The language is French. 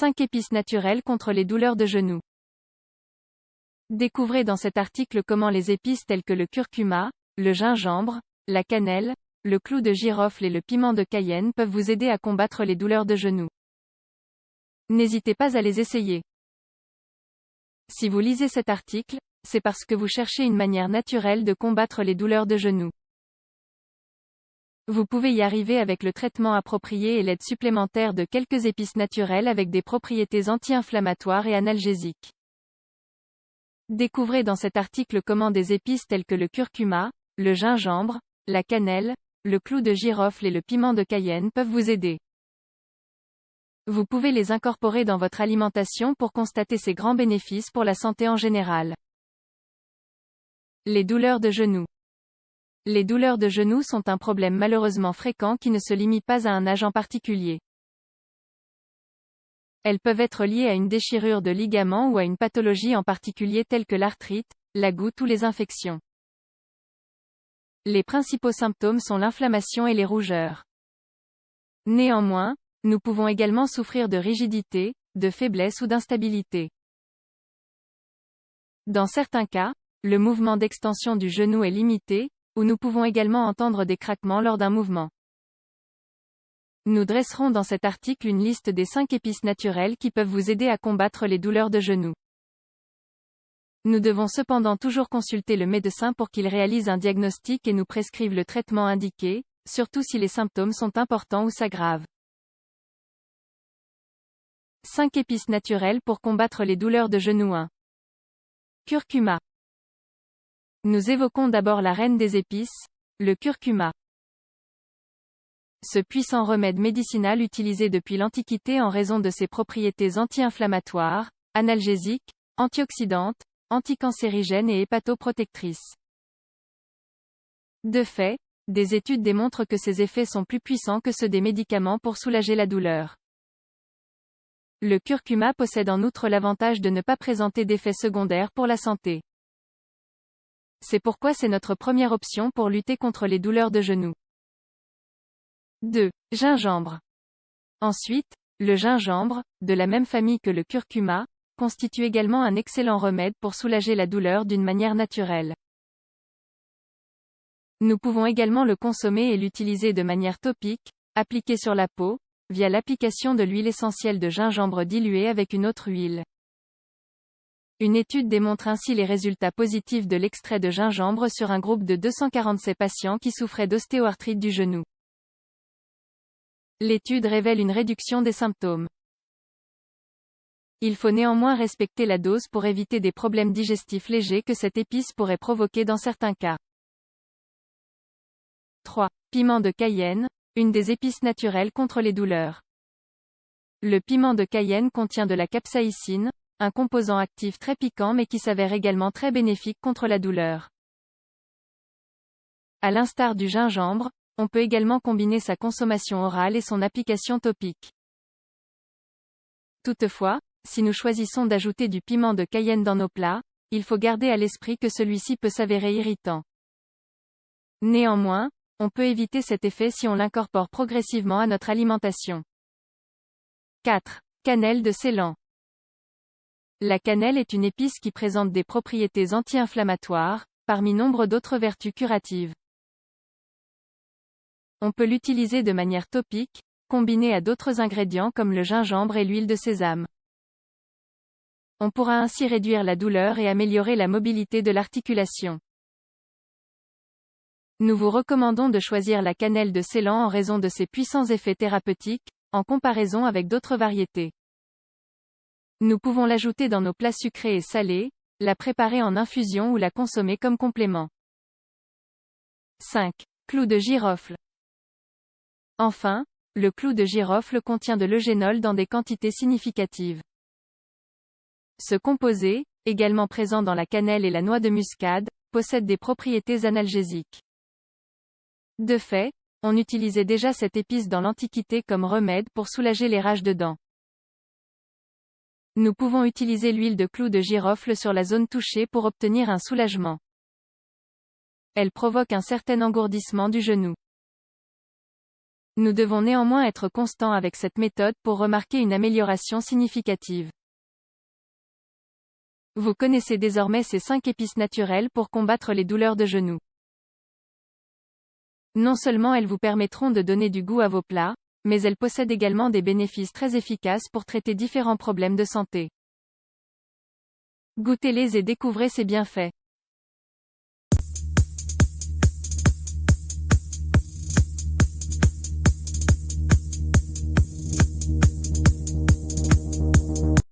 5 épices naturelles contre les douleurs de genoux. Découvrez dans cet article comment les épices telles que le curcuma, le gingembre, la cannelle, le clou de girofle et le piment de Cayenne peuvent vous aider à combattre les douleurs de genoux. N'hésitez pas à les essayer. Si vous lisez cet article, c'est parce que vous cherchez une manière naturelle de combattre les douleurs de genoux. Vous pouvez y arriver avec le traitement approprié et l'aide supplémentaire de quelques épices naturelles avec des propriétés anti-inflammatoires et analgésiques. Découvrez dans cet article comment des épices telles que le curcuma, le gingembre, la cannelle, le clou de girofle et le piment de Cayenne peuvent vous aider. Vous pouvez les incorporer dans votre alimentation pour constater ces grands bénéfices pour la santé en général. Les douleurs de genoux. Les douleurs de genoux sont un problème malheureusement fréquent qui ne se limite pas à un âge en particulier. Elles peuvent être liées à une déchirure de ligament ou à une pathologie en particulier telle que l'arthrite, la goutte ou les infections. Les principaux symptômes sont l'inflammation et les rougeurs. Néanmoins, nous pouvons également souffrir de rigidité, de faiblesse ou d'instabilité. Dans certains cas, le mouvement d'extension du genou est limité, ou nous pouvons également entendre des craquements lors d'un mouvement. Nous dresserons dans cet article une liste des 5 épices naturelles qui peuvent vous aider à combattre les douleurs de genoux. Nous devons cependant toujours consulter le médecin pour qu'il réalise un diagnostic et nous prescrive le traitement indiqué, surtout si les symptômes sont importants ou s'aggravent. 5 épices naturelles pour combattre les douleurs de genoux. 1. Curcuma. Nous évoquons d'abord la reine des épices, le curcuma. Ce puissant remède médicinal utilisé depuis l'Antiquité en raison de ses propriétés anti-inflammatoires, analgésiques, antioxydantes, anticancérigènes et hépatoprotectrices. De fait, des études démontrent que ces effets sont plus puissants que ceux des médicaments pour soulager la douleur. Le curcuma possède en outre l'avantage de ne pas présenter d'effets secondaires pour la santé. C'est pourquoi c'est notre première option pour lutter contre les douleurs de genoux. 2. Gingembre. Ensuite, le gingembre, de la même famille que le curcuma, constitue également un excellent remède pour soulager la douleur d'une manière naturelle. Nous pouvons également le consommer et l'utiliser de manière topique, appliquée sur la peau, via l'application de l'huile essentielle de gingembre diluée avec une autre huile. Une étude démontre ainsi les résultats positifs de l'extrait de gingembre sur un groupe de 247 patients qui souffraient d'ostéoarthrite du genou. L'étude révèle une réduction des symptômes. Il faut néanmoins respecter la dose pour éviter des problèmes digestifs légers que cette épice pourrait provoquer dans certains cas. 3. Piment de Cayenne, une des épices naturelles contre les douleurs. Le piment de Cayenne contient de la capsaïcine, un composant actif très piquant mais qui s'avère également très bénéfique contre la douleur. À l'instar du gingembre, on peut également combiner sa consommation orale et son application topique. Toutefois, si nous choisissons d'ajouter du piment de Cayenne dans nos plats, il faut garder à l'esprit que celui-ci peut s'avérer irritant. Néanmoins, on peut éviter cet effet si on l'incorpore progressivement à notre alimentation. 4. Cannelle de Ceylan. La cannelle est une épice qui présente des propriétés anti-inflammatoires, parmi nombre d'autres vertus curatives. On peut l'utiliser de manière topique, combinée à d'autres ingrédients comme le gingembre et l'huile de sésame. On pourra ainsi réduire la douleur et améliorer la mobilité de l'articulation. Nous vous recommandons de choisir la cannelle de Ceylan en raison de ses puissants effets thérapeutiques, en comparaison avec d'autres variétés. Nous pouvons l'ajouter dans nos plats sucrés et salés, la préparer en infusion ou la consommer comme complément. 5. Clou de girofle. Enfin, le clou de girofle contient de l'eugénol dans des quantités significatives. Ce composé, également présent dans la cannelle et la noix de muscade, possède des propriétés analgésiques. De fait, on utilisait déjà cette épice dans l'Antiquité comme remède pour soulager les rages de dents. Nous pouvons utiliser l'huile de clou de girofle sur la zone touchée pour obtenir un soulagement. Elle provoque un certain engourdissement du genou. Nous devons néanmoins être constants avec cette méthode pour remarquer une amélioration significative. Vous connaissez désormais ces 5 épices naturelles pour combattre les douleurs de genoux. Non seulement elles vous permettront de donner du goût à vos plats, mais elles possèdent également des bénéfices très efficaces pour traiter différents problèmes de santé. Goûtez-les et découvrez ses bienfaits.